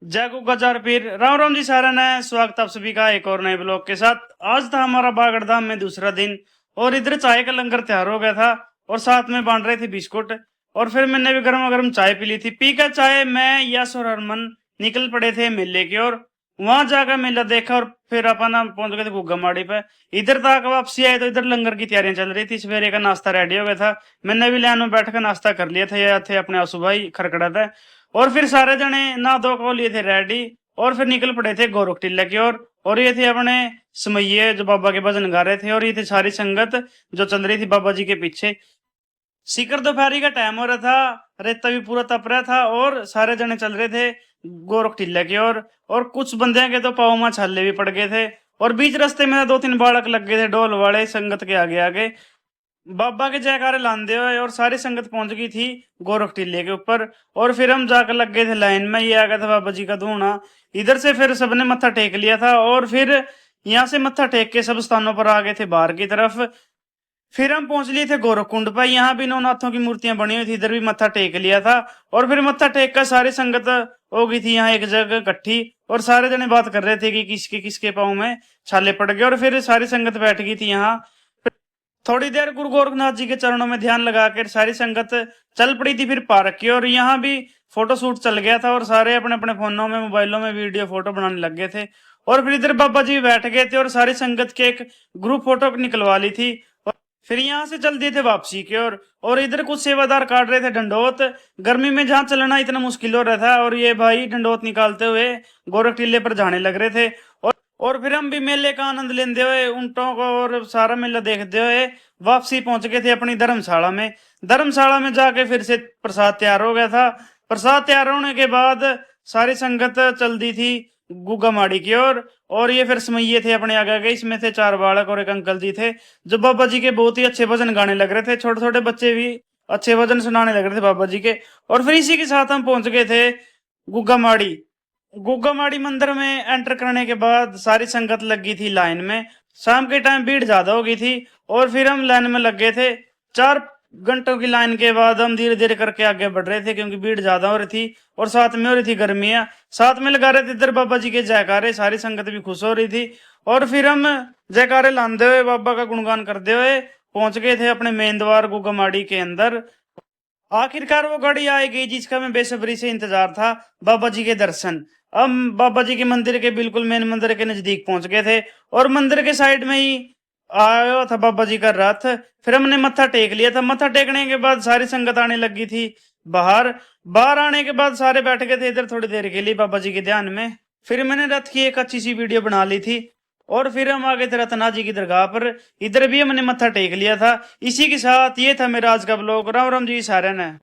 जय गुज्जार पीर राम राम जी सारा ने स्वागत आप सभी का एक और नए ब्लॉग के साथ। आज था हमारा बागड़ धाम में दूसरा दिन और इधर चाय का लंगर तैयार हो गया था और साथ में बांट रहे थे बिस्कुट। और फिर मैंने भी गर्मा गर्म चाय पी ली थी। पी कर चाय मैं यश और हरमन निकल पड़े थे मेले की ओर। वहां जाकर मेला देखा और फिर अपना पहुंच गए थे गुग्गा माड़ी पे। इधर तक वापसी आए तो इधर लंगर की तैयारियां चल रही थी। सवेरे का नाश्ता रेडी हो गया था। मैंने भी लाइन में बैठकर नाश्ता कर लिया था। ये थे अपने आंसू भाई खड़खड़ा था। और फिर सारे जने नहा धो को लिए थे रेडी और फिर निकल पड़े थे गोरख टीला की ओर। और ये थे अपने समैये जो बाबा के भजन गा रहे थे और ये थे सारी संगत जो चल रही थी बाबा जी के पीछे। शिखर दोपहरी का टाइम हो रहा था। रेता भी पूरा तप रहा था और सारे जने चल रहे थे गोरख टीला की ओर। और कुछ बंदे के तो पाँव में छाले भी पड़ गए थे। और बीच रास्ते में दो तीन बालक लग गए थे ढोल वाले संगत के आगे आगे। बाबा के जयकारे लांदे हुए और सारी संगत पहुंच गई थी गोरख टीले के ऊपर। और फिर हम जाकर लग गए थे लाइन में। ये आ गया था बाबा जी का धूना। इधर से फिर सबने मत्था टेक लिया था और फिर यहाँ से मत्था टेक के सब स्थानों पर आ गए थे बाहर की तरफ। फिर हम पहुंच लिए थे गोरखकुंड पर। यहाँ भी नौनाथों की मूर्तियां बनी हुई थी। इधर भी मत्था टेक लिया था और फिर मत्था टेक कर सारी संगत हो गई थी यहाँ एक जगह इकट्ठी। और सारे जने बात कर रहे थे कि किसके किसके पाँव में छाले पड़ गए। और फिर सारी संगत बैठ गई थी यहाँ। थोड़ी देर गुरु गोरखनाथ जी के चरणों में ध्यान लगाकर सारी संगत चल पड़ी थी फिर पार्क की। और यहाँ भी फोटो शूट चल गया था और सारे अपने अपने फोनों में मोबाइलों में वीडियो फोटो बनाने लग गए थे। और फिर इधर बाबा जी भी बैठ गए थे और सारी संगत के एक ग्रुप फोटो निकलवा ली थी। और फिर यहाँ से चल दिए थे वापसी की ओर। और इधर कुछ सेवादार काट रहे थे डंडोत। गर्मी में जहाँ चलना इतना मुश्किल हो रहा था और ये भाई डंडोत निकालते हुए गोरख टीले पर जाने लग रहे थे। और फिर हम भी मेले का आनंद लेते हुए ऊंटों को और सारा मेला देखते हुए वापसी पहुंच गए थे अपनी धर्मशाला में। धर्मशाला में जाके फिर से प्रसाद तैयार हो गया था। प्रसाद तैयार होने के बाद सारी संगत चल दी थी गुग्गा माड़ी की ओर। और ये फिर समैये थे अपने आगे आगे। इसमें थे चार बालक और एक अंकल जी थे जो बाबा जी के बहुत ही अच्छे भजन गाने लग रहे थे। छोटे छोटे बच्चे भी अच्छे भजन सुनाने लग रहे थे बाबा जी के। और फिर इसी के साथ हम पहुंच गए थे गुग्गा माड़ी। गुग्गा माड़ी मंदिर में एंटर करने के बाद सारी संगत लग गई थी लाइन में। शाम के टाइम भीड़ ज्यादा हो गई थी और फिर हम लाइन में लग गए थे। 4 घंटों की लाइन के बाद हम धीरे धीरे करके आगे बढ़ रहे थे क्योंकि भीड़ ज्यादा हो रही थी और साथ में हो रही थी गर्मियां। साथ में लगा रहे थे इधर बाबा जी के जयकारे। सारी संगत भी खुश हो रही थी। और फिर हम जयकारे लाते हुए बाबा का गुणगान करते हुए पहुंच गए थे अपने मेन द्वार गुग्गा माड़ी के अंदर। आखिरकार वो गाड़ी आई गई जिसका मैं बेसब्री से इंतजार था, बाबा जी के दर्शन। हम बाबा जी के मंदिर के बिल्कुल मेन मंदिर के नजदीक पहुंच गए थे और मंदिर के साइड में ही आया था बाबा जी का रथ। फिर हमने मत्था टेक लिया था। मत्था टेकने के बाद सारी संगत आने लगी थी बाहर। बाहर आने के बाद सारे बैठ गए थे इधर थोड़ी देर के लिए बाबा जी के ध्यान में। फिर मैंने रथ की एक अच्छी सी वीडियो बना ली थी और फिर हम आ गए थे रतनाथ जी की दरगाह पर। इधर भी हमने मत्था टेक लिया था। इसी के साथ ये था मेरा आज का ब्लॉग। राम राम जी सारे ने।